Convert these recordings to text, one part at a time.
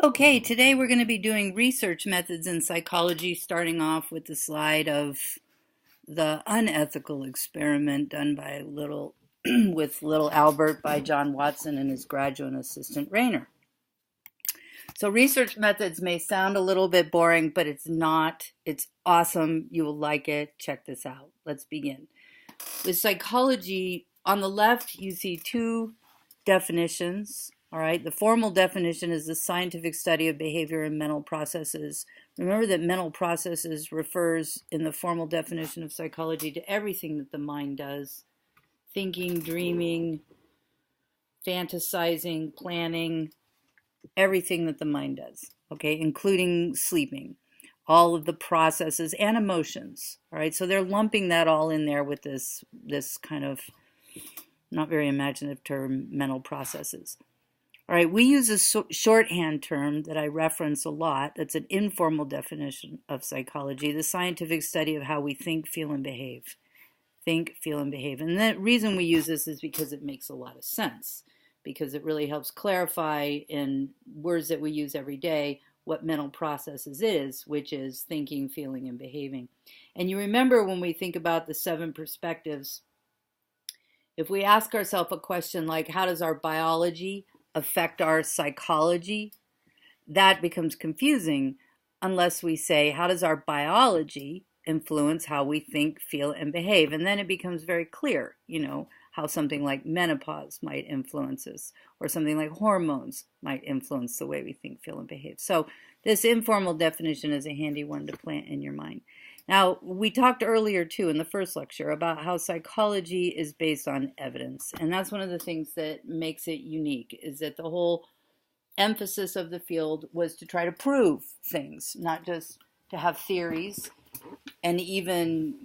Okay, today we're going to be doing research methods in psychology, starting off with the slide of the unethical experiment done by with Little Albert by John Watson and his graduate assistant Rayner. So research methods may sound a little bit boring, but it's not. It's awesome. You will like it. Check this out. Let's begin. With psychology, on the left, you see two definitions. All right, the formal definition is the scientific study of behavior and mental processes. Remember that mental processes refers in the formal definition of psychology to everything that the mind does: thinking, dreaming, fantasizing, planning, everything that the mind does, okay, including sleeping, all of the processes and emotions. All right, so they're lumping that all in there with this kind of not very imaginative term, mental processes. All right, we use a shorthand term that I reference a lot. That's an informal definition of psychology, the scientific study of how we think, feel, and behave. Think, feel, and behave. And the reason we use this is because it makes a lot of sense, because it really helps clarify in words that we use every day what mental processes is, which is thinking, feeling, and behaving. And you remember when we think about the 7 perspectives, if we ask ourselves a question like, how does our biology affect our psychology? That becomes confusing unless we say, how does our biology influence how we think, feel, and behave? And then it becomes very clear, how something like menopause might influence us, or something like hormones might influence the way we think, feel, and behave. So this informal definition is a handy one to plant in your mind. Now, we talked earlier, too, in the first lecture about how psychology is based on evidence. And that's one of the things that makes it unique, is that the whole emphasis of the field was to try to prove things, not just to have theories and even,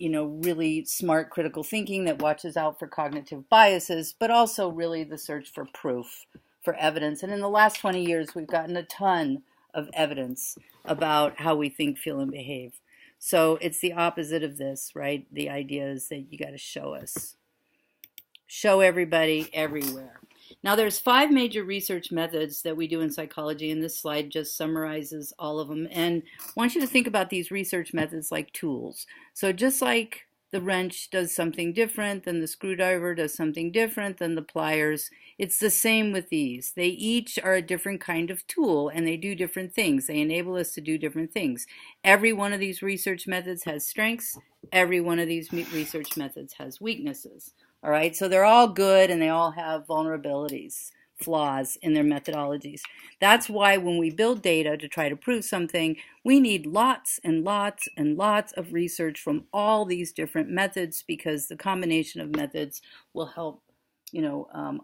really smart critical thinking that watches out for cognitive biases, but also really the search for proof, for evidence. And in the last 20 years, we've gotten a ton of evidence about how we think, feel, and behave. So it's the opposite of this, right? The idea is that you got to show us. Show everybody everywhere. Now, there's 5 major research methods that we do in psychology, and this slide just summarizes all of them. And I want you to think about these research methods like tools. So just like the wrench does something different than the screwdriver does something different than the pliers, it's the same with these. They each are a different kind of tool, and they do different things. They enable us to do different things. Every one of these research methods has strengths. Every one of these research methods has weaknesses. All right, so they're all good and they all have vulnerabilities, flaws in their methodologies. That's why when we build data to try to prove something, we need lots and lots and lots of research from all these different methods, because the combination of methods will help,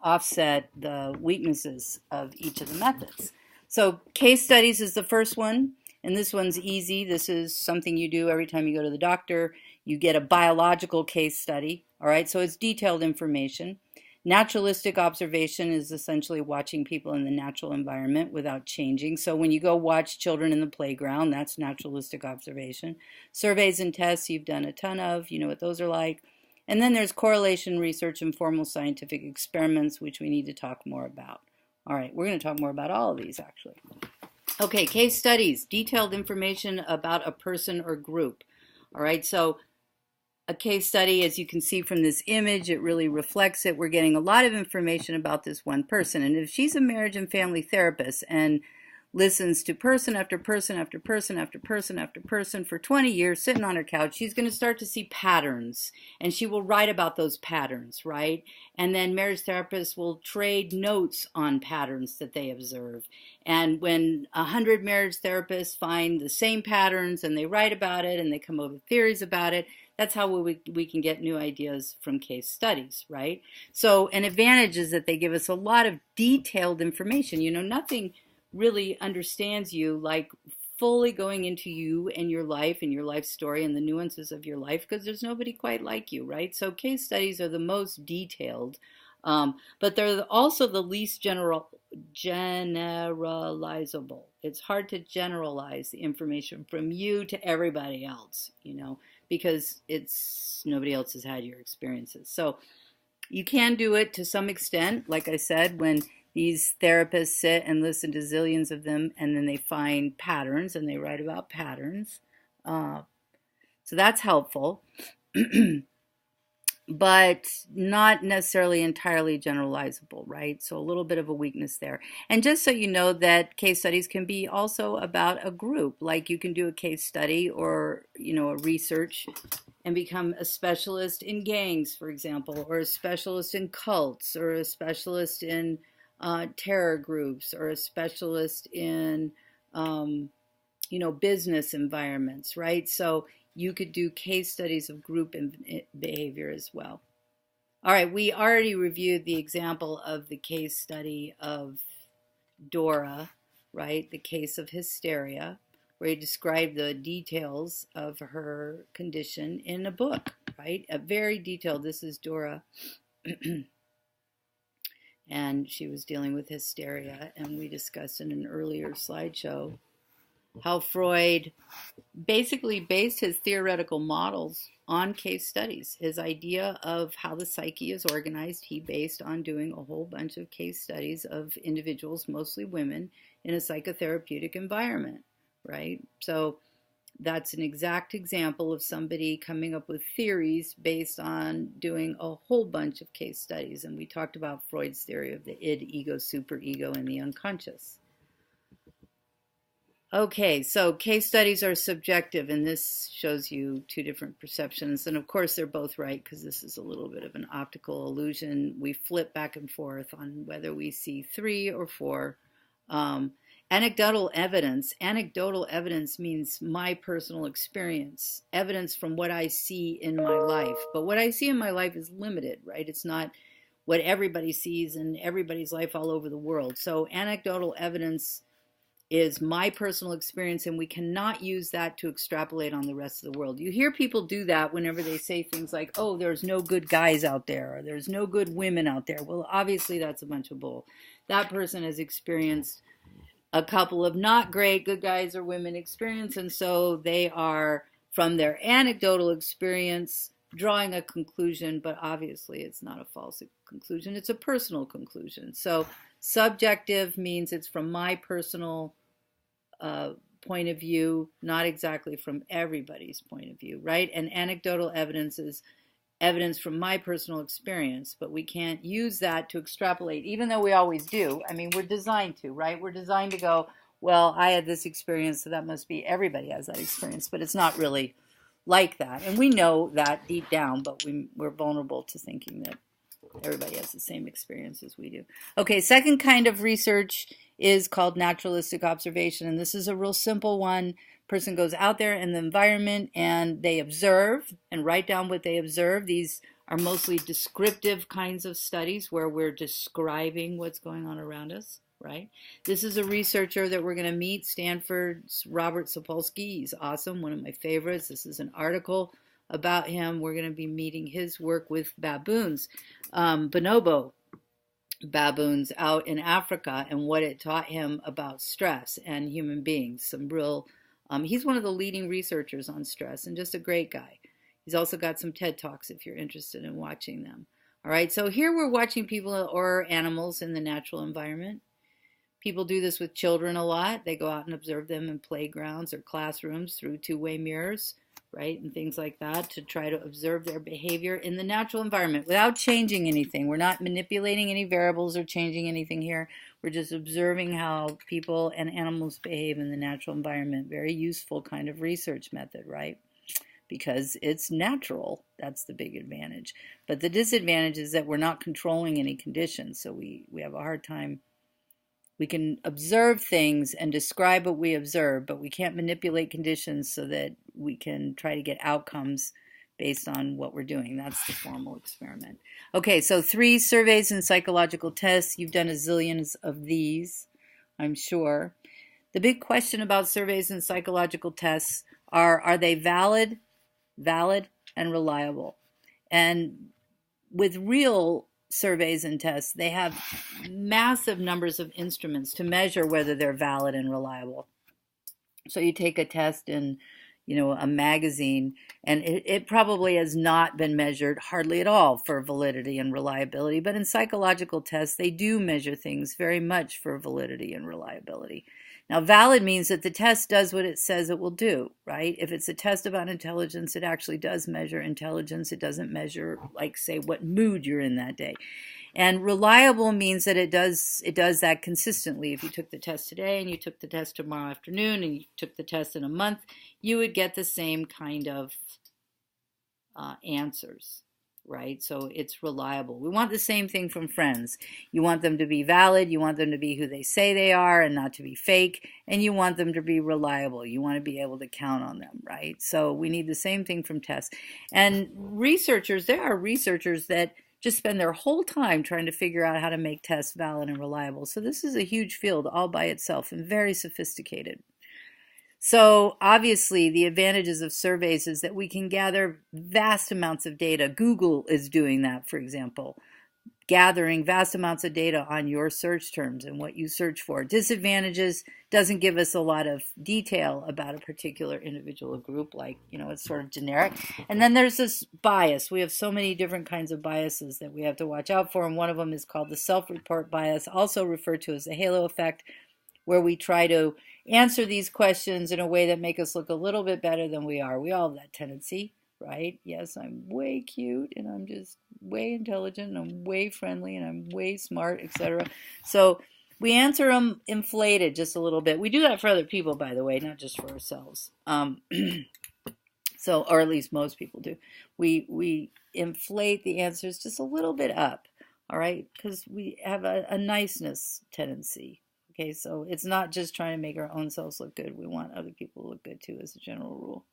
offset the weaknesses of each of the methods. So case studies is the first one, and this one's easy. This is something you do every time you go to the doctor. You get a biological case study. All right, so it's detailed information. Naturalistic observation is essentially watching people in the natural environment without changing. So when you go watch children in the playground, that's naturalistic observation. Surveys and tests you've done a ton of, you know what those are like. And then there's correlation research and formal scientific experiments, which we need to talk more about. All right, we're going to talk more about all of these actually. Okay, case studies, detailed information about a person or group. All right, so a case study, as you can see from this image, it really reflects it. We're getting a lot of information about this one person. And if she's a marriage and family therapist and listens to person after person after person after person after person for 20 years sitting on her couch, she's going to start to see patterns, and she will write about those patterns, right? And then marriage therapists will trade notes on patterns that they observe. And when 100 marriage therapists find the same patterns and they write about it and they come up with theories about it, that's how we can get new ideas from case studies, right? So an advantage is that they give us a lot of detailed information. Nothing really understands you like fully going into you and your life and your life story and the nuances of your life, because there's nobody quite like you, right? So case studies are the most detailed, but they're also the least generalizable. It's hard to generalize the information from you to everybody else, because nobody else has had your experiences. So you can do it to some extent, like I said, when These therapists sit and listen to zillions of them, and then they find patterns and they write about patterns. So that's helpful, but not necessarily entirely generalizable, right? So a little bit of a weakness there. And just so you know that case studies can be also about a group, like you can do a case study or, a research and become a specialist in gangs, for example, or a specialist in cults, or a specialist in terror groups, or a specialist in, business environments, right? So you could do case studies of group behavior as well. All right, we already reviewed the example of the case study of Dora, right? The case of hysteria, where he described the details of her condition in a book, right? A very detailed, this is Dora. And she was dealing with hysteria, and we discussed in an earlier slideshow how Freud basically based his theoretical models on case studies. His idea of how the psyche is organized, he based on doing a whole bunch of case studies of individuals, mostly women, in a psychotherapeutic environment, right? So that's an exact example of somebody coming up with theories based on doing a whole bunch of case studies. And we talked about Freud's theory of the id, ego, superego, and the unconscious. Okay, so case studies are subjective, and this shows you two different perceptions. And of course, they're both right, because this is a little bit of an optical illusion. We flip back and forth on whether we see 3 or 4. Anecdotal evidence. Anecdotal evidence means my personal experience, evidence from what I see in my life. But what I see in my life is limited, right? It's not what everybody sees in everybody's life all over the world. So anecdotal evidence is my personal experience, and we cannot use that to extrapolate on the rest of the world. You hear people do that whenever they say things like, oh, there's no good guys out there, or there's no good women out there. Well, obviously that's a bunch of bull. That person has experienced a couple of not great good guys or women experience, and so they are, from their anecdotal experience, drawing a conclusion, but obviously it's not a false conclusion, it's a personal conclusion. So subjective means it's from my personal point of view, not exactly from everybody's point of view, right? And anecdotal evidence is evidence from my personal experience, but we can't use that to extrapolate, even though we always do. I mean, we're designed to, right? We're designed to go, well, I had this experience, so that must be everybody has that experience, but it's not really like that. And we know that deep down, but we're vulnerable to thinking that everybody has the same experience as we do. Okay, second kind of research is called naturalistic observation, and this is a real simple one. Person goes out there in the environment and they observe and write down what they observe. These are mostly descriptive kinds of studies where we're describing what's going on around us, right? This is a researcher that we're going to meet, Stanford's Robert Sapolsky. He's awesome, one of my favorites. This is an article about him. We're going to be meeting his work with baboons, bonobo baboons out in Africa, and what it taught him about stress and human beings. Some real he's one of the leading researchers on stress, and just a great guy. He's also got some TED Talks if you're interested in watching them. All right, so here we're watching people or animals in the natural environment. People do this with children a lot. They go out and observe them in playgrounds or classrooms through two-way mirrors, right, and things like that, to try to observe their behavior in the natural environment without changing anything. We're not manipulating any variables or changing anything here. We're just observing how people and animals behave in the natural environment. Very useful kind of research method, right? Because it's natural. That's the big advantage. But the disadvantage is that we're not controlling any conditions, so we have a hard time. We can observe things and describe what we observe, but we can't manipulate conditions so that we can try to get outcomes based on what we're doing. That's the formal experiment. Okay, so 3 surveys and psychological tests. You've done a zillions of these, I'm sure. The big question about surveys and psychological tests are they valid, and reliable? And with real surveys and tests, they have massive numbers of instruments to measure whether they're valid and reliable. So you take a test in, a magazine, and it probably has not been measured hardly at all for validity and reliability. But in psychological tests, they do measure things very much for validity and reliability. Now, valid means that the test does what it says it will do, right? If it's a test about intelligence, it actually does measure intelligence. It doesn't measure, like, say, what mood you're in that day. And reliable means that it does that consistently. If you took the test today and you took the test tomorrow afternoon and you took the test in a month, you would get the same kind of answers, right? So it's reliable. We want the same thing from friends. You want them to be valid. You want them to be who they say they are and not to be fake. And you want them to be reliable. You want to be able to count on them, right? So we need the same thing from tests. And there are researchers that just spend their whole time trying to figure out how to make tests valid and reliable. So this is a huge field all by itself and very sophisticated. So obviously the advantages of surveys is that we can gather vast amounts of data. Google is doing that, for example, gathering vast amounts of data on your search terms and what you search for. Disadvantages doesn't give us a lot of detail about a particular individual or group, like, it's sort of generic. And then there's this bias. We have so many different kinds of biases that we have to watch out for, and one of them is called the self-report bias, also referred to as the halo effect, where we try to answer these questions in a way that make us look a little bit better than we are. We all have that tendency, right? Yes, I'm way cute, and I'm just way intelligent, and I'm way friendly, and I'm way smart, etc. So we answer them inflated just a little bit. We do that for other people, by the way, not just for ourselves. Or at least most people do. We inflate the answers just a little bit up, all right? Because we have a niceness tendency. Okay, so it's not just trying to make our own selves look good. We want other people to look good too, as a general rule.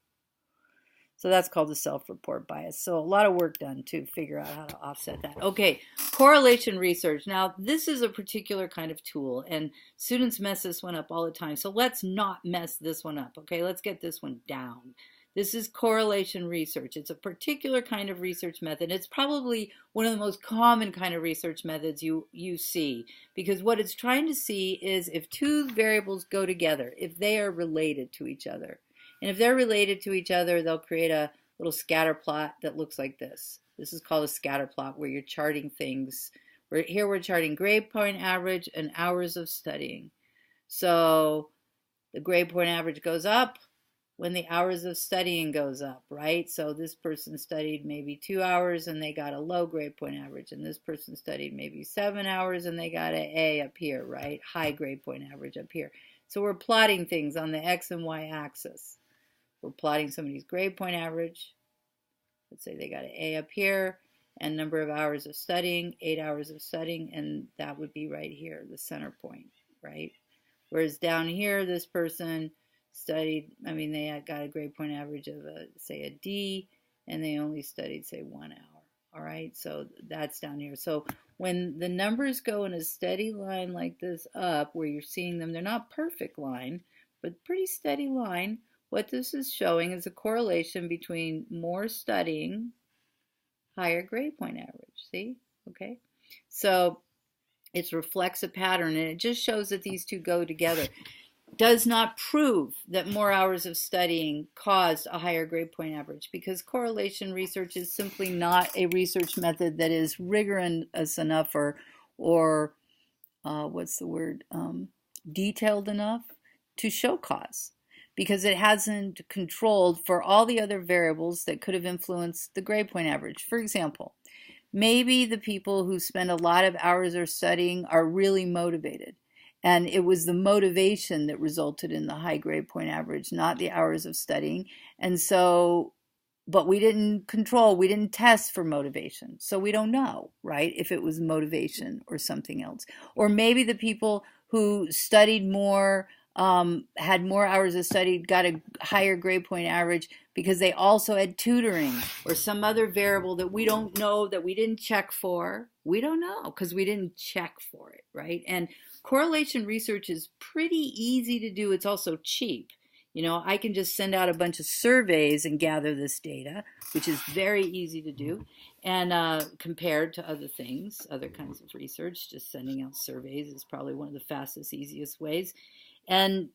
So that's called the self-report bias. So a lot of work done to figure out how to offset that. Okay, correlation research. Now, this is a particular kind of tool, and students mess this one up all the time. So let's not mess this one up, okay? Let's get this one down. This is correlation research. It's a particular kind of research method. It's probably one of the most common kind of research methods you see, because what it's trying to see is if two variables go together, if they are related to each other. And if they're related to each other, they'll create a little scatter plot that looks like this. This is called a scatter plot, where you're charting things. Here we're charting grade point average and hours of studying. So the grade point average goes up when the hours of studying goes up, right? So this person studied maybe 2 hours and they got a low grade point average, and this person studied maybe 7 hours and they got an A up here, right? High grade point average up here. So we're plotting things on the X and Y axis. We're plotting somebody's grade point average. Let's say they got an A up here, and number of hours of studying, 8 hours of studying, and that would be right here, the center point, right? Whereas down here, this person studied, they had got a grade point average of, say, a D, and they only studied, say, 1 hour. All right, so that's down here. So when the numbers go in a steady line like this up, where you're seeing them, they're not perfect line, but pretty steady line. What this is showing is a correlation between more studying, higher grade point average. See? Okay. So it reflects a pattern, and it just shows that these two go together. Does not prove that more hours of studying caused a higher grade point average, because correlation research is simply not a research method that is rigorous enough or detailed enough to show cause, because it hasn't controlled for all the other variables that could have influenced the grade point average. For example, maybe the people who spend a lot of hours of studying are really motivated, and it was the motivation that resulted in the high grade point average, not the hours of studying. And so, but we didn't test for motivation. So we don't know, right, if it was motivation or something else. Or maybe the people who studied more, had more hours of study, got a higher grade point average because they also had tutoring or some other variable that we don't know, that we didn't check for. We don't know because we didn't check for it, right? And correlation research is pretty easy to do. It's also cheap. I can just send out a bunch of surveys and gather this data, which is very easy to do. And compared to other things, other kinds of research, just sending out surveys is probably one of the fastest, easiest ways. And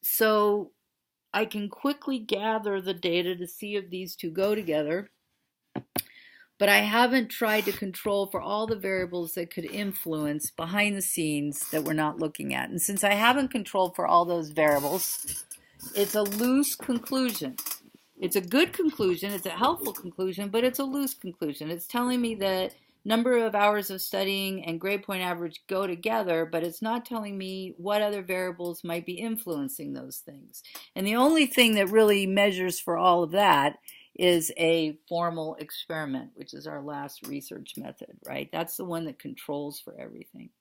so I can quickly gather the data to see if these two go together, but I haven't tried to control for all the variables that could influence behind the scenes that we're not looking at. And since I haven't controlled for all those variables, it's a loose conclusion. It's a good conclusion, it's a helpful conclusion, but it's a loose conclusion. It's telling me that number of hours of studying and grade point average go together, but it's not telling me what other variables might be influencing those things. And the only thing that really measures for all of that is a formal experiment, which is our last research method, right? That's the one that controls for everything.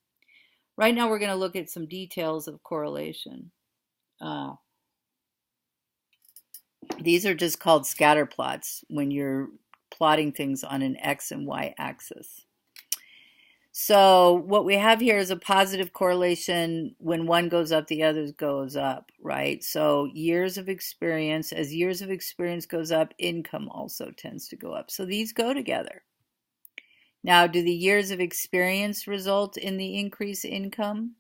Right now we're going to look at some details of correlation. These are just called scatter plots when you're plotting things on an X and Y axis. So what we have here is a positive correlation. When one goes up, the other goes up, right? So years of experience, as years of experience goes up, income also tends to go up. So these go together. Now, do the years of experience result in the increased income?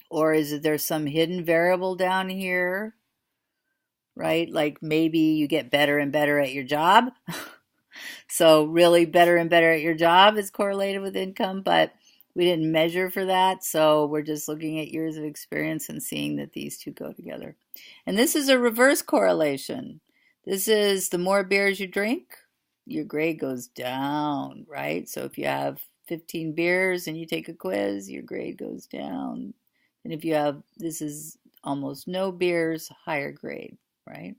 Or is there some hidden variable down here, right? Like maybe you get better and better at your job. So really better and better at your job is correlated with income, but we didn't measure for that. So we're just looking at years of experience and seeing that these two go together. And this is a reverse correlation. This is the more beers you drink, your grade goes down, right? So if you have 15 beers and you take a quiz, your grade goes down. And if you have, this is almost no beers, higher grade, right?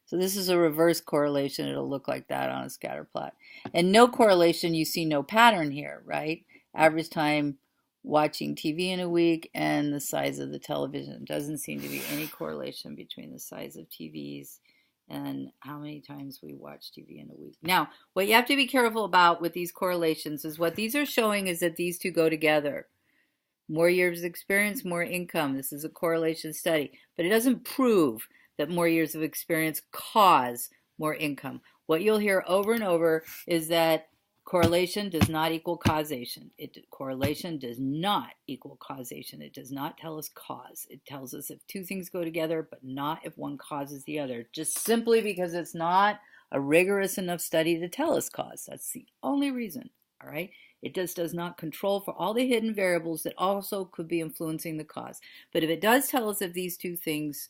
So this is a reverse correlation. It'll look like that on a scatter plot. And no correlation, you see no pattern here, right? Average time watching TV in a week and the size of the television. Doesn't seem to be any correlation between the size of TVs and how many times we watch TV in a week. Now, what you have to be careful about with these correlations is what these are showing is that these two go together. More years of experience, more income. This is a correlation study, but it doesn't prove that more years of experience cause more income. What you'll hear over and over is that correlation does not equal causation. Correlation does not equal causation. It does not tell us cause. It tells us if two things go together, but not if one causes the other, just simply because it's not a rigorous enough study to tell us cause. That's the only reason, all right? It just does not control for all the hidden variables that also could be influencing the cause. But if it does tell us if these two things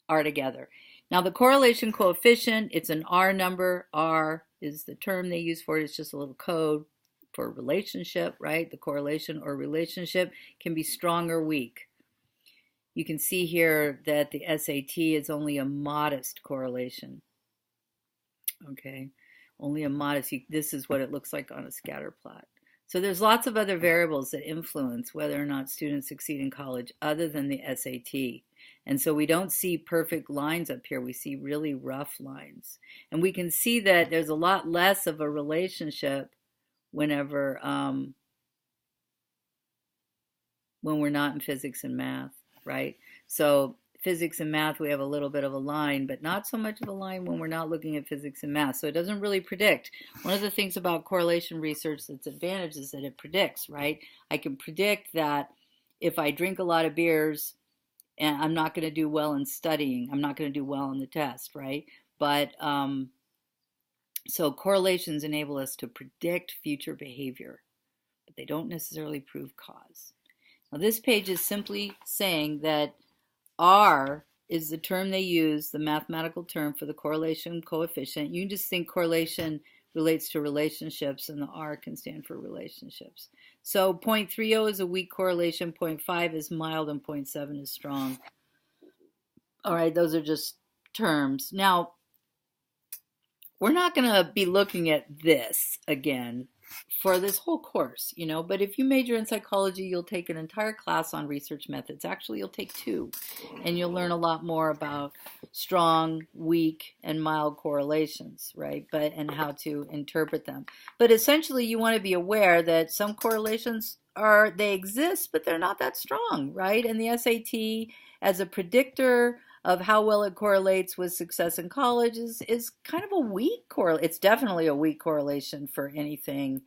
are together. Now the correlation coefficient, it's an R number. R is the term they use for it. It's just a little code for relationship, right? The correlation or relationship can be strong or weak. You can see here that the SAT is only a modest correlation. Okay, only a modest. This is what it looks like on a scatter plot. So there's lots of other variables that influence whether or not students succeed in college other than the SAT. And so we don't see perfect lines up here. We see really rough lines. And we can see that there's a lot less of a relationship whenever, when we're not in physics and math, right? So physics and math, we have a little bit of a line, but not so much of a line when we're not looking at physics and math. So it doesn't really predict. One of the things about correlation research that's advantage is that it predicts, right? I can predict that if I drink a lot of beers, and I'm not going to do well in studying. I'm not going to do well on the test, right? But so correlations enable us to predict future behavior, but they don't necessarily prove cause. Now this page is simply saying that R is the term they use, the mathematical term for the correlation coefficient. You can just think correlation relates to relationships, and the R can stand for relationships. So 0.30 is a weak correlation, 0.5 is mild, and 0.7 is strong. All right, those are just terms. Now, we're not going to be looking at this again for this whole course, you know, but if you major in psychology, you'll take an entire class on research methods. Actually, you'll take 2, and you'll learn a lot more about strong, weak, and mild correlations, right? And how to interpret them. But essentially, you want to be aware that some correlations they exist, but they're not that strong, right? And the SAT, as a predictor of how well it correlates with success in college, is kind of a weak correlation. It's definitely a weak correlation for anything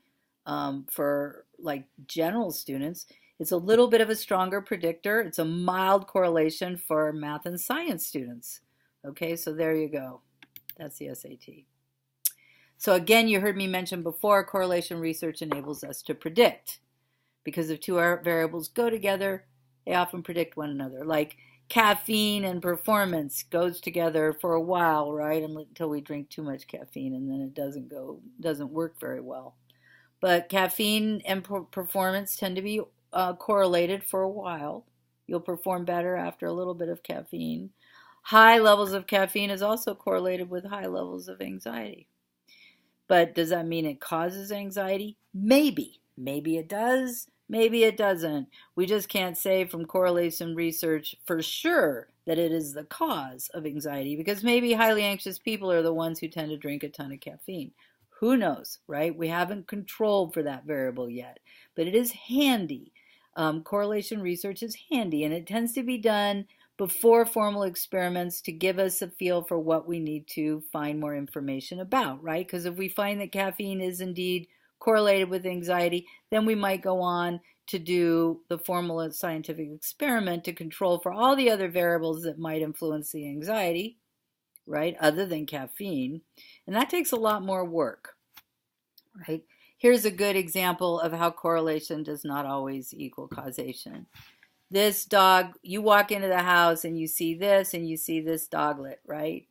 for like general students. It's a little bit of a stronger predictor. It's a mild correlation for math and science students. Okay, so there you go. That's the SAT. So again, you heard me mention before, correlation research enables us to predict. Because if two variables go together, they often predict one another. Like caffeine and performance goes together for a while, right? Until we drink too much caffeine, and then it doesn't work very well. But caffeine and performance tend to be correlated for a while. You'll perform better after a little bit of caffeine. High levels of caffeine is also correlated with high levels of anxiety. But does that mean it causes anxiety? Maybe. Maybe it does. Maybe it doesn't. We just can't say from correlation research for sure that it is the cause of anxiety, because maybe highly anxious people are the ones who tend to drink a ton of caffeine. Who knows, right? We haven't controlled for that variable yet, but it is handy. Correlation research is handy, and it tends to be done before formal experiments to give us a feel for what we need to find more information about, right? Because if we find that caffeine is indeed correlated with anxiety, then we might go on to do the formal scientific experiment to control for all the other variables that might influence the anxiety, right, other than caffeine. And that takes a lot more work, right? Here's a good example of how correlation does not always equal causation. This dog, you walk into the house and you see this and you see this doglet, right?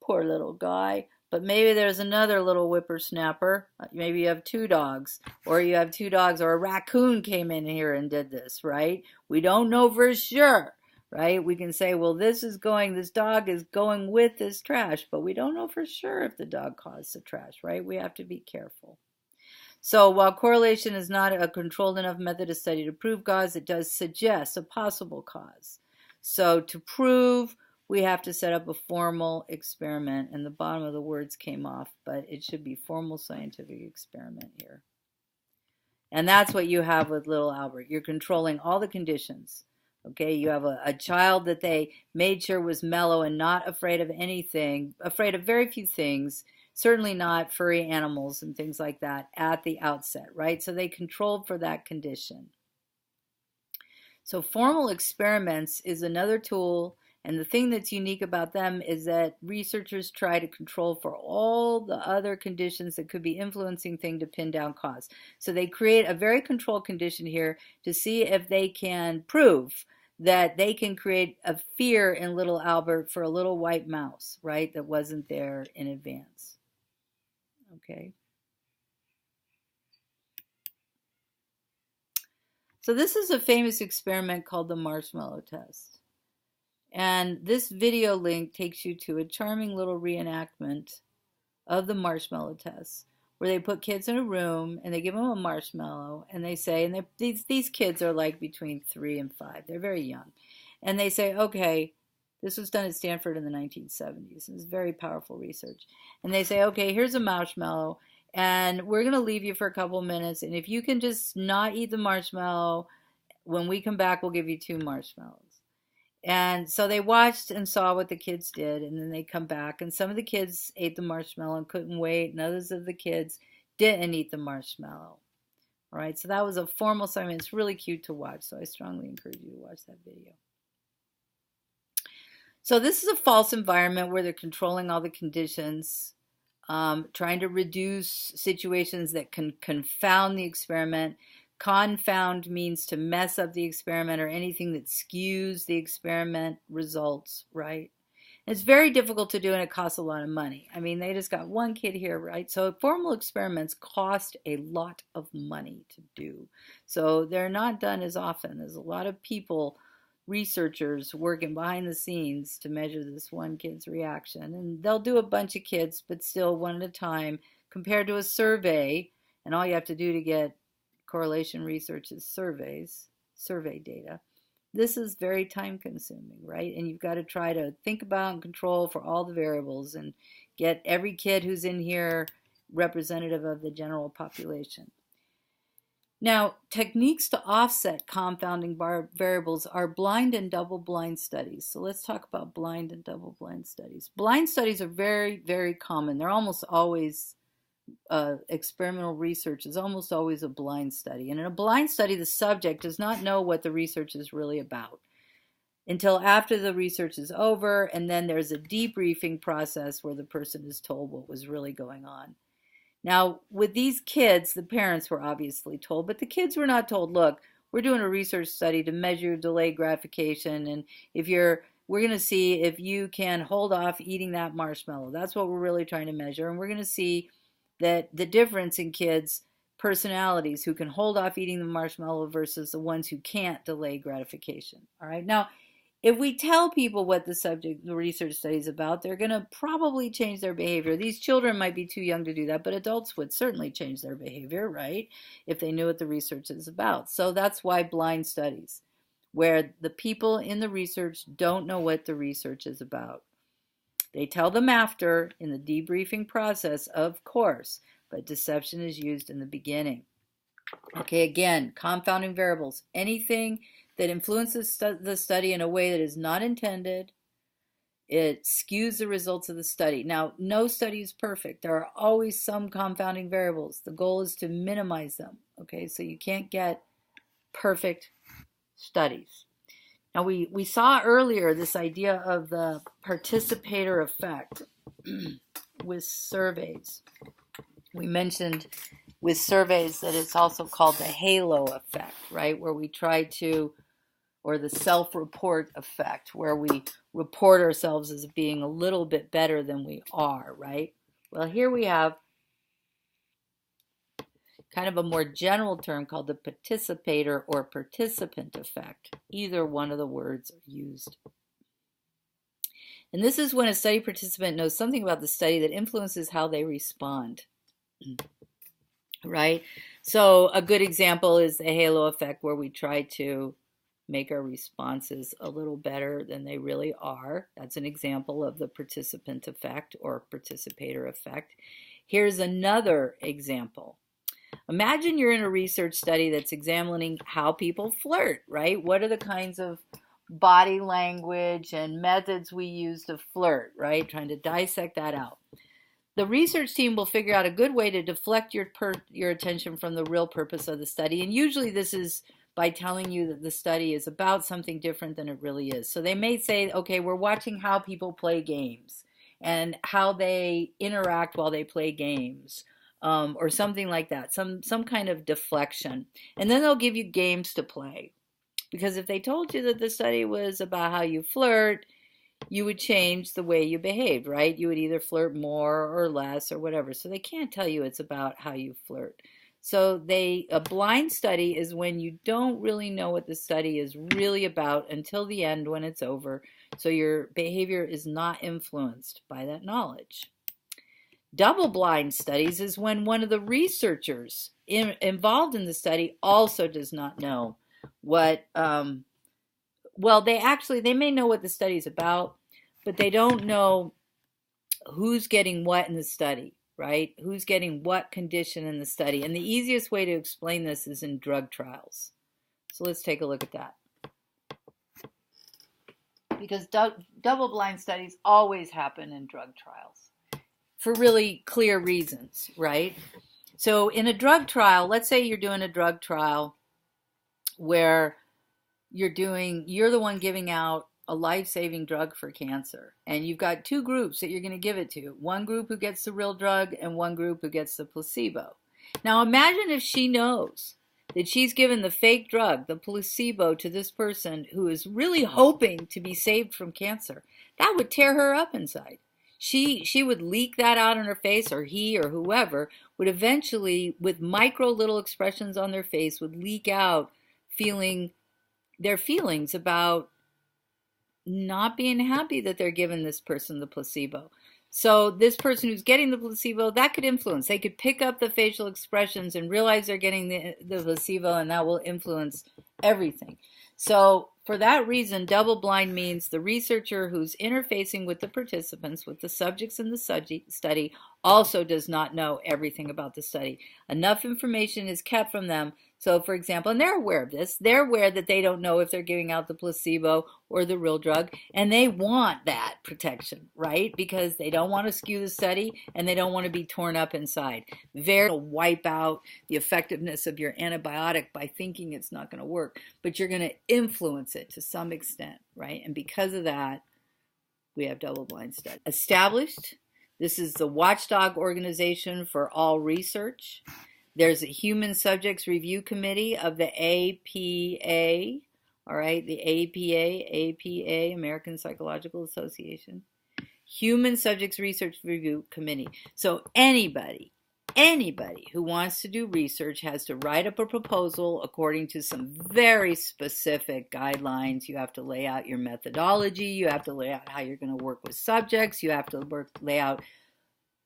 Poor little guy. But maybe there's another little whippersnapper. Maybe you have two dogs, or you have two dogs, or a raccoon came in here and did this, right? We don't know for sure, right? We can say, well, this dog is going with this trash, but we don't know for sure if the dog caused the trash, right? We have to be careful. So while correlation is not a controlled enough method to study to prove cause, it does suggest a possible cause. So to prove, we have to set up a formal experiment, and the bottom of the words came off, but it should be formal scientific experiment here. And that's what you have with little Albert. You're controlling all the conditions. Okay, you have a child that they made sure was mellow and not afraid of anything, afraid of very few things, certainly not furry animals and things like that at the outset, right? So they controlled for that condition. So formal experiments is another tool, and the thing that's unique about them is that researchers try to control for all the other conditions that could be influencing things to pin down cause. So they create a very controlled condition here to see if they can prove that they can create a fear in little Albert for a little white mouse, right, that wasn't there in advance. Okay. So this is a famous experiment called the marshmallow test. And this video link takes you to a charming little reenactment of the marshmallow test, where they put kids in a room and they give them a marshmallow, and they say, and these kids are like between 3 and 5. They're very young. And they say, okay, this was done at Stanford in the 1970s. It's very powerful research. And they say, okay, here's a marshmallow, and we're going to leave you for a couple minutes. And if you can just not eat the marshmallow, when we come back, we'll give you 2 marshmallows. And so they watched and saw what the kids did, and then they come back, and some of the kids ate the marshmallow and couldn't wait, and others of the kids didn't eat the marshmallow. All right, so that was a formal assignment. It's really cute to watch, so I strongly encourage you to watch that video. So this is a false environment where they're controlling all the conditions, trying to reduce situations that can confound the experiment. Confound means to mess up the experiment or anything that skews the experiment results, right? And it's very difficult to do, and it costs a lot of money. I mean, they just got one kid here, right? So formal experiments cost a lot of money to do. So they're not done as often. There's a lot of people, researchers, working behind the scenes to measure this one kid's reaction. And they'll do a bunch of kids, but still one at a time, compared to a survey. And all you have to do to get correlation research is survey data. This is very time consuming, right? And you've got to try to think about and control for all the variables and get every kid who's in here representative of the general population. Now, techniques to offset confounding variables are blind and double-blind studies. So let's talk about blind and double-blind studies. Blind studies are very, very common. They're almost always experimental research is almost always a blind study. And in a blind study, the subject does not know what the research is really about until after the research is over, and then there's a debriefing process where the person is told what was really going on. Now, with these kids, the parents were obviously told, but the kids were not told, look, we're doing a research study to measure delayed gratification, and we're going to see if you can hold off eating that marshmallow. That's what we're really trying to measure, and we're going to see that the difference in kids' personalities who can hold off eating the marshmallow versus the ones who can't delay gratification. All right. Now, if we tell people what the research study is about, they're going to probably change their behavior. These children might be too young to do that, but adults would certainly change their behavior, right, if they knew what the research is about. So that's why blind studies, where the people in the research don't know what the research is about. They tell them after in the debriefing process, of course, but deception is used in the beginning. Okay, again, confounding variables. Anything that influences the study in a way that is not intended, it skews the results of the study. Now, no study is perfect. There are always some confounding variables. The goal is to minimize them. Okay, so you can't get perfect studies. Now, we saw earlier this idea of the participator effect with surveys. We mentioned with surveys that it's also called the halo effect, right? Where we try to, or the self-report effect, where we report ourselves as being a little bit better than we are, right? Well, here we have kind of a more general term called the participator or participant effect. Either one of the words are used. And this is when a study participant knows something about the study that influences how they respond, right? So a good example is the halo effect, where we try to make our responses a little better than they really are. That's an example of the participant effect or participator effect. Here's another example. Imagine you're in a research study that's examining how people flirt, right? What are the kinds of body language and methods we use to flirt, right? Trying to dissect that out. The research team will figure out a good way to deflect your attention from the real purpose of the study. And usually this is by telling you that the study is about something different than it really is. So they may say, okay, we're watching how people play games and how they interact while they play games, or something like that, some kind of deflection. And then they'll give you games to play. Because if they told you that the study was about how you flirt, you would change the way you behaved, right? You would either flirt more or less or whatever. So they can't tell you it's about how you flirt. So a blind study is when you don't really know what the study is really about until the end when it's over. So your behavior is not influenced by that knowledge. Double-blind studies is when one of the researchers involved in the study also does not know what, well, they may know what the study is about, but they don't know who's getting what in the study, right? Who's getting what condition in the study. And the easiest way to explain this is in drug trials. So let's take a look at that. Because double-blind studies always happen in drug trials for really clear reasons, right? So in a drug trial, let's say you're doing a drug trial where you're the one giving out a life-saving drug for cancer. And you've got two groups that you're going to give it to. One group who gets the real drug and one group who gets the placebo. Now imagine if she knows that she's given the fake drug, the placebo, to this person who is really hoping to be saved from cancer. That would tear her up inside. She would leak that out on her face, or he or whoever would eventually, with micro little expressions on their face, would leak out their feelings about not being happy that they're giving this person the placebo. So this person who's getting the placebo, that could influence. They could pick up the facial expressions and realize they're getting the placebo, and that will influence everything. So for that reason, double-blind means the researcher who's interfacing with the participants, with the subjects in the study, also does not know everything about the study. Enough information is kept from them So, for example, and they're aware of this, they're aware that they don't know if they're giving out the placebo or the real drug, and they want that protection, right? Because they don't want to skew the study and they don't want to be torn up inside. They're going to wipe out the effectiveness of your antibiotic by thinking it's not going to work, but you're going to influence it to some extent, right? And because of that, we have double-blind studies. Established, this is the watchdog organization for all research. There's a Human Subjects Review Committee of the APA, all right, the APA, American Psychological Association. Human Subjects Research Review Committee. So anybody who wants to do research has to write up a proposal according to some very specific guidelines. You have to lay out your methodology. You have to lay out how you're going to work with subjects. You have to lay out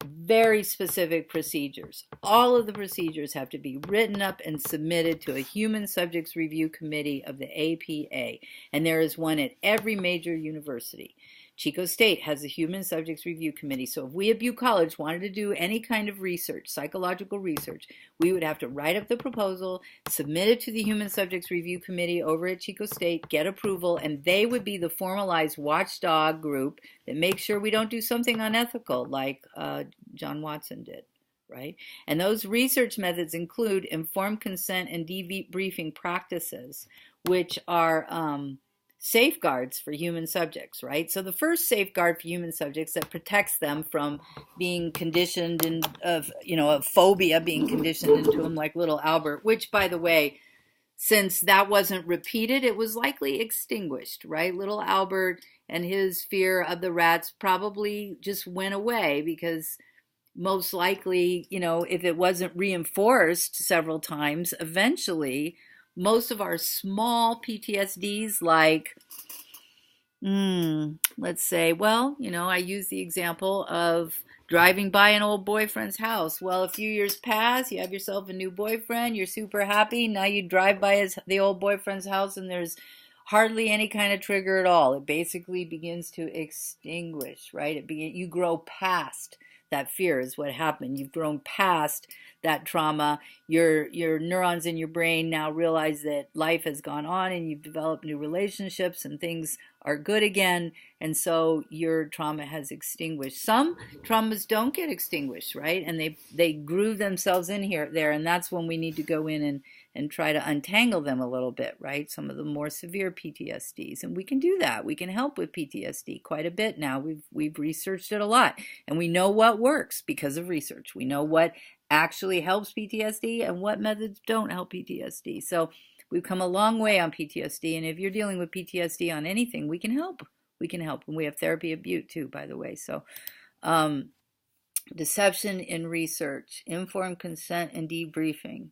very specific procedures. All of the procedures have to be written up and submitted to a Human Subjects Review Committee of the APA, and there is one at every major university. Chico State has a Human Subjects Review Committee, so if we at Butte College wanted to do any kind of research, psychological research, we would have to write up the proposal, submit it to the Human Subjects Review Committee over at Chico State, get approval, and they would be the formalized watchdog group that makes sure we don't do something unethical like John Watson did, right? And those research methods include informed consent and debriefing practices, which are safeguards for human subjects, right? So the first safeguard for human subjects that protects them from being conditioned and of phobia being conditioned into them like little Albert, which, by the way, since that wasn't repeated, it was likely extinguished, right? Little Albert and his fear of the rats probably just went away because most likely, if it wasn't reinforced several times, eventually most of our small PTSDs, like, let's say, I use the example of driving by an old boyfriend's house. Well, a few years pass, you have yourself a new boyfriend, you're super happy. Now you drive by the old boyfriend's house and there's hardly any kind of trigger at all. It basically begins to extinguish, right? You grow past that fear is what happened. You've grown past that trauma. Your neurons in your brain now realize that life has gone on and you've developed new relationships and things are good again. And so your trauma has extinguished. Some traumas don't get extinguished, right? And they groove themselves in there. And that's when we need to go in and try to untangle them a little bit, right? Some of the more severe PTSDs. And we can do that. We can help with PTSD quite a bit now. We've researched it a lot. And we know what works because of research. We know what actually helps PTSD and what methods don't help PTSD. So we've come a long way on PTSD. And if you're dealing with PTSD on anything, we can help. We can help. And we have therapy at Butte too, by the way. So deception in research, informed consent and debriefing.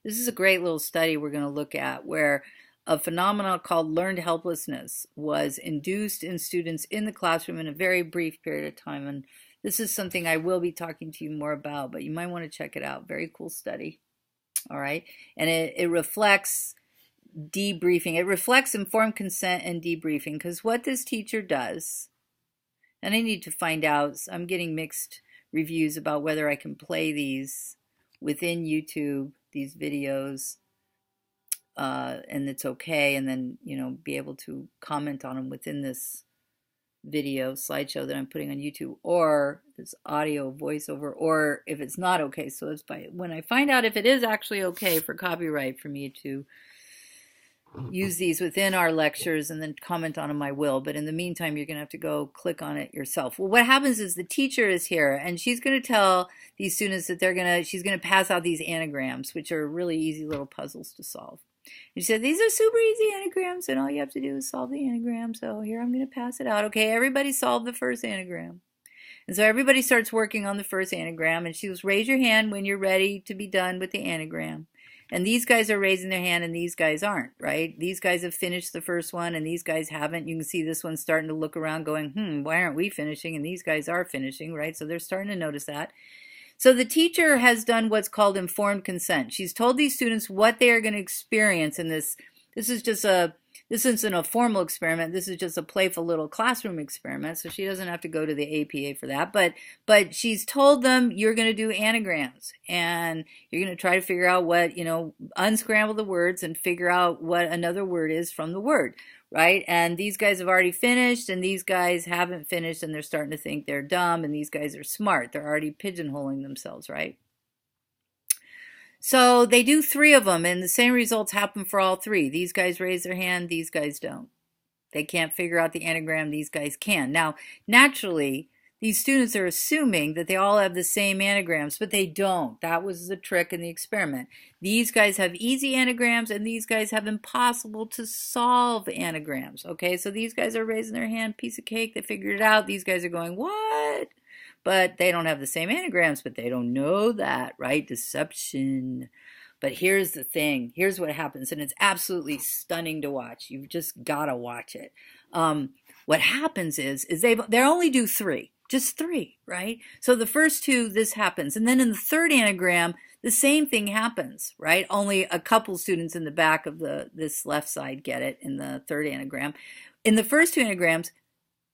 This is a great little study we're going to look at where a phenomenon called learned helplessness was induced in students in the classroom in a very brief period of time. And this is something I will be talking to you more about, but you might want to check it out. Very cool study. All right. And it reflects debriefing. It reflects informed consent and debriefing because what this teacher does, and I need to find out, I'm getting mixed reviews about whether I can play these within YouTube, these videos, and it's okay, and then, be able to comment on them within this video slideshow that I'm putting on YouTube, or this audio voiceover, or if it's not okay. So it's when I find out if it is actually okay for copyright for me to use these within our lectures and then comment on them, I will. But in the meantime, you're going to have to go click on it yourself. Well, what happens is the teacher is here and she's going to tell these students that she's going to pass out these anagrams, which are really easy little puzzles to solve. And she said, these are super easy anagrams and all you have to do is solve the anagram. So here I'm going to pass it out. Okay, everybody solve the first anagram. And so everybody starts working on the first anagram and she goes, raise your hand when you're ready to be done with the anagram. And these guys are raising their hand and these guys aren't, right? These guys have finished the first one and these guys haven't. You can see this one's starting to look around going, why aren't we finishing? And these guys are finishing, right? So they're starting to notice that. So the teacher has done what's called informed consent. She's told these students what they are going to experience in this. This this isn't a formal experiment. This is just a playful little classroom experiment, so she doesn't have to go to the APA for that. But she's told them you're going to do anagrams, and you're going to try to figure out what, unscramble the words and figure out what another word is from the word, right? And these guys have already finished, and these guys haven't finished, and they're starting to think they're dumb, and these guys are smart. They're already pigeonholing themselves, right? So they do 3 of them, and the same results happen for all 3. These guys raise their hand, these guys don't. They can't figure out the anagram, these guys can. Now, naturally, these students are assuming that they all have the same anagrams, but they don't. That was the trick in the experiment. These guys have easy anagrams, and these guys have impossible to solve anagrams. Okay, so these guys are raising their hand, piece of cake, they figured it out. These guys are going, what? But they don't have the same anagrams, but they don't know that, right? Deception. But here's the thing. Here's what happens, and it's absolutely stunning to watch. You've just got to watch it. What happens is they only do 3, just 3, right? So the first 2, this happens. And then in the third anagram, the same thing happens, right? Only a couple students in the back of this left side get it in the third anagram. In the first 2 anagrams,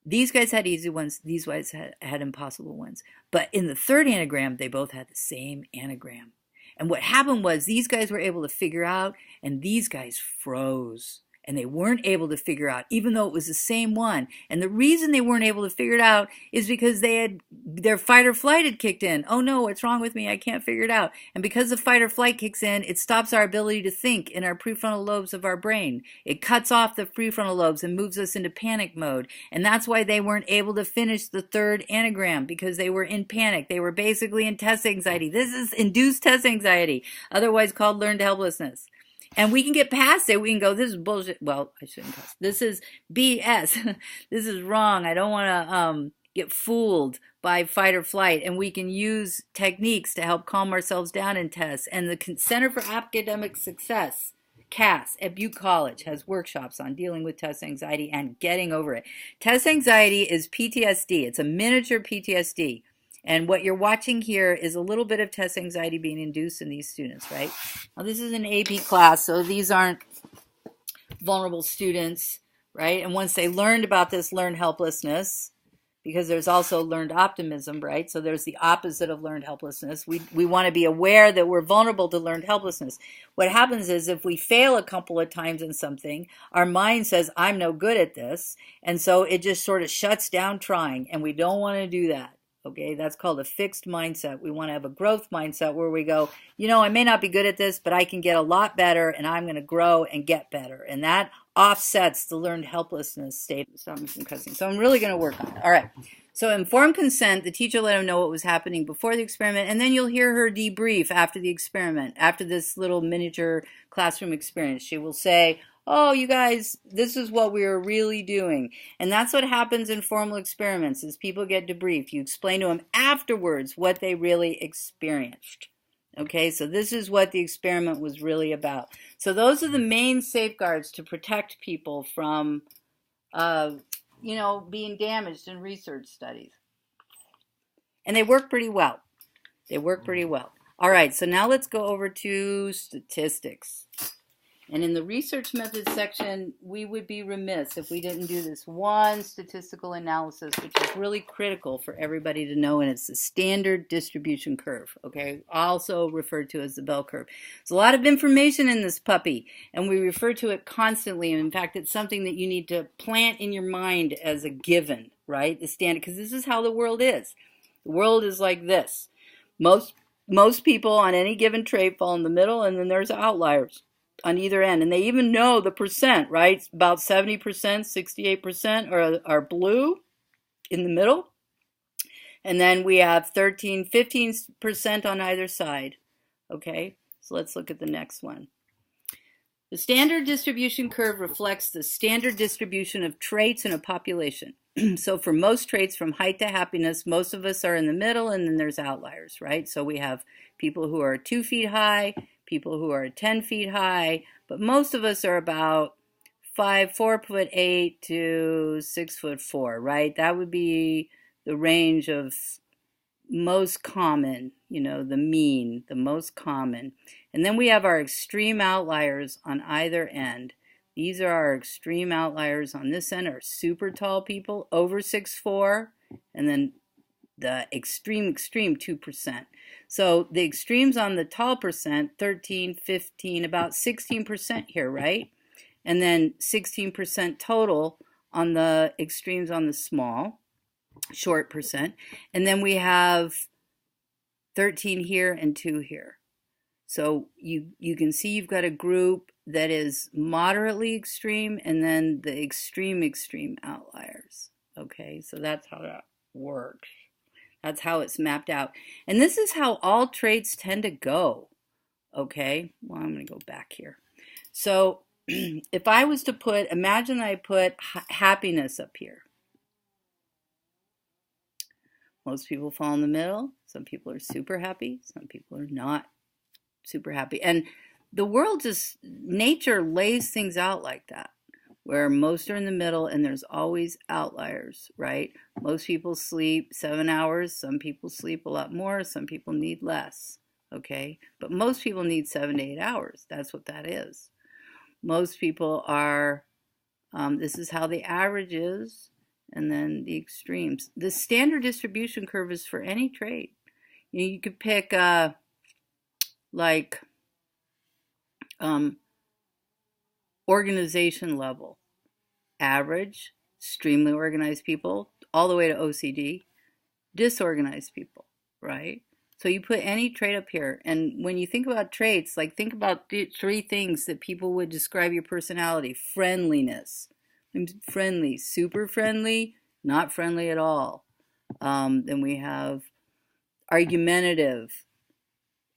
these guys had easy ones, these guys had impossible ones. But in the third anagram, they both had the same anagram. And what happened was these guys were able to figure out, and these guys froze. And they weren't able to figure out, even though it was the same one. And the reason they weren't able to figure it out is because their fight or flight had kicked in. Oh no, what's wrong with me? I can't figure it out. And because the fight or flight kicks in, it stops our ability to think in our prefrontal lobes of our brain. It cuts off the prefrontal lobes and moves us into panic mode. And that's why they weren't able to finish the third anagram, because they were in panic. They were basically in test anxiety. This is induced test anxiety, otherwise called learned helplessness. And we can get past it. We can go, this is bullshit. Well, I shouldn't cuss. This is BS. This is wrong. I don't want to get fooled by fight or flight. And we can use techniques to help calm ourselves down in tests. And the Center for Academic Success, CAS, at Butte College, has workshops on dealing with test anxiety and getting over it. Test anxiety is PTSD. It's a miniature PTSD. And what you're watching here is a little bit of test anxiety being induced in these students, right? Now, this is an AP class, so these aren't vulnerable students, right? And once they learned about this learned helplessness, because there's also learned optimism, right? So there's the opposite of learned helplessness. We want to be aware that we're vulnerable to learned helplessness. What happens is if we fail a couple of times in something, our mind says, I'm no good at this. And so it just sort of shuts down trying, and we don't want to do that. Okay, that's called a fixed mindset. We want to have a growth mindset where we go, I may not be good at this, but I can get a lot better, and I'm going to grow and get better. And that offsets the learned helplessness state. Stop me from cussing. So I'm really going to work on it. All right. So informed consent, the teacher let him know what was happening before the experiment, and then you'll hear her debrief after the experiment, after this little miniature classroom experience. She will say, oh, you guys, this is what we are really doing. And that's what happens in formal experiments, is people get debriefed. You explain to them afterwards what they really experienced. Okay, so this is what the experiment was really about. So those are the main safeguards to protect people from, being damaged in research studies. And they work pretty well. They work pretty well. All right, so now let's go over to statistics. And in the research methods section, we would be remiss if we didn't do this one statistical analysis, which is really critical for everybody to know, and it's the standard distribution curve, okay? Also referred to as the bell curve. There's a lot of information in this puppy, and we refer to it constantly. And in fact, it's something that you need to plant in your mind as a given, right? The standard, because this is how the world is. The world is like this. Most people on any given trait fall in the middle, and then there's outliers on either end. And they even know the percent, right? About 70%, 68% are blue in the middle. And then we have 15% on either side. Okay, so let's look at the next one. The standard distribution curve reflects the standard distribution of traits in a population. So for most traits, from height to happiness, most of us are in the middle, and then there's outliers, right? So we have people who are 2 feet high, people who are 10 feet high, but most of us are about 4'8" to 6'4", right? That would be the range of most common, the mean, the most common. And then we have our extreme outliers on either end. These are our extreme outliers on this end, are super tall people, over 6'4", and then the extreme 2%. So the extremes on the tall percent, 13, 15, about 16% here, right? And then 16% total on the extremes on the small, short percent. And then we have 13 here and 2 here. So you can see you've got a group that is moderately extreme and then the extreme outliers. Okay, so that's how that works. That's how it's mapped out. And this is how all traits tend to go. Okay, well, I'm going to go back here. So if I was to put, imagine I put happiness up here. Most people fall in the middle. Some people are super happy. Some people are not super happy. And the world just, nature lays things out like that, where most are in the middle and there's always outliers, right? Most people sleep 7 hours. Some people sleep a lot more. Some people need less, okay? But most people need 7 to 8 hours. That's what that is. Most people are, this is how the average is, and then the extremes. The standard distribution curve is for any trait. You could pick like organization level, average, extremely organized people, all the way to OCD, disorganized people, right? So you put any trait up here, and when you think about traits, like think about the 3 things that people would describe your personality. Friendliness. I'm friendly, super friendly, not friendly at all. Then we have argumentative,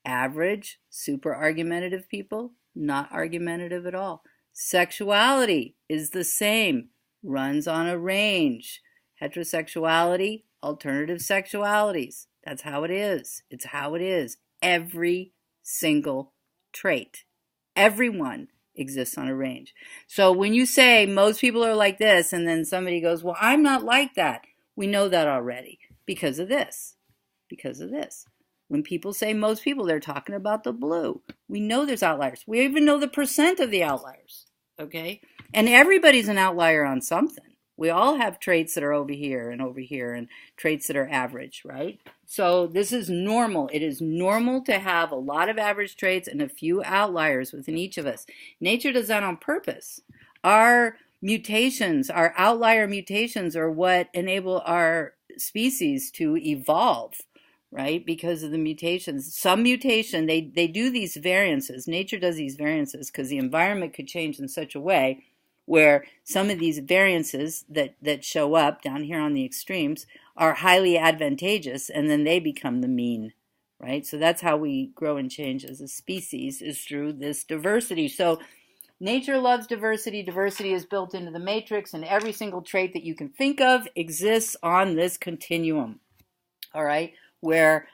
average, super argumentative people, not argumentative at all. Sexuality is the same, runs on a range. Heterosexuality, alternative sexualities. That's how it is. It's how it is. Every single trait. Everyone exists on a range. So when you say most people are like this, and then somebody goes, well, I'm not like that, we know that already because of this. Because of this. When people say most people, they're talking about the blue. We know there's outliers. We even know the percent of the outliers, okay? And everybody's an outlier on something. We all have traits that are over here and traits that are average, right? So this is normal. It is normal to have a lot of average traits and a few outliers within each of us. Nature does that on purpose. Our mutations, our outlier mutations, are what enable our species to evolve, right? Because of the mutations. Some mutation, they do these variances. Nature does these variances because the environment could change in such a way where some of these variances that show up down here on the extremes are highly advantageous, and then they become the mean, right? So that's how we grow and change as a species, is through this diversity. So nature loves diversity. Diversity is built into the matrix, and every single trait that you can think of exists on this continuum, all right, where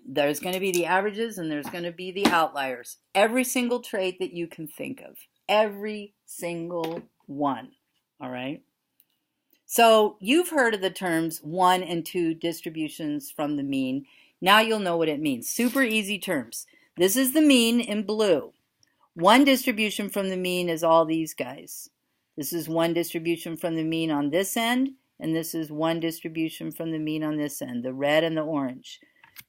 there's going to be the averages and there's going to be the outliers. Every single trait that you can think of. Every single one, all right? So you've heard of the terms 1 and 2 distributions from the mean. Now you'll know what it means. Super easy terms. This is the mean in blue. 1 distribution from the mean is all these guys. This is 1 distribution from the mean on this end, and this is 1 distribution from the mean on this end, the red and the orange.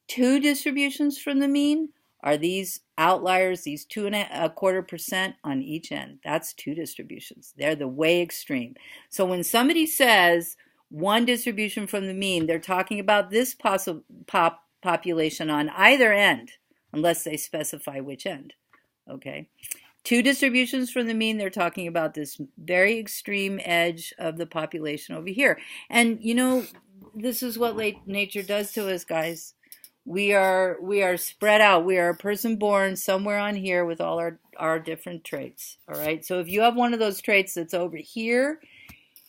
2 distributions from the mean are these outliers, these 2.25% on each end. That's 2 distributions. They're the way extreme. So when somebody says 1 distribution from the mean, they're talking about this population on either end, unless they specify which end. Okay. 2 distributions from the mean, they're talking about this very extreme edge of the population over here. And you know, this is what nature does to us, guys. We are spread out. We are a person born somewhere on here with all our different traits. All right. So if you have one of those traits that's over here,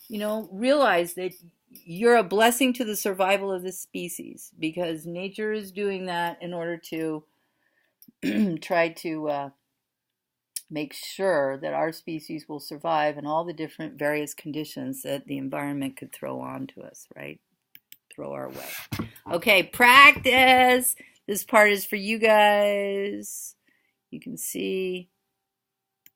you know, realize that you're a blessing to the survival of the species, because nature is doing that in order to try to make sure that our species will survive in all the different various conditions that the environment could throw onto us, right? Throw our way. Okay, practice. This part is for you guys. You can see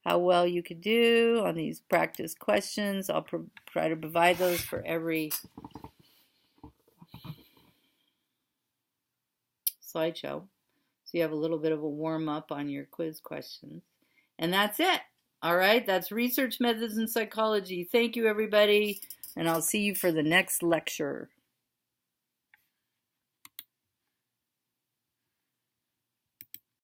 how well you could do on these practice questions. I'll try to provide those for every slideshow. So you have a little bit of a warm-up on your quiz questions. And that's it. All right, that's Research Methodsin Psychology. Thank you, everybody, and I'll see you for the next lecture.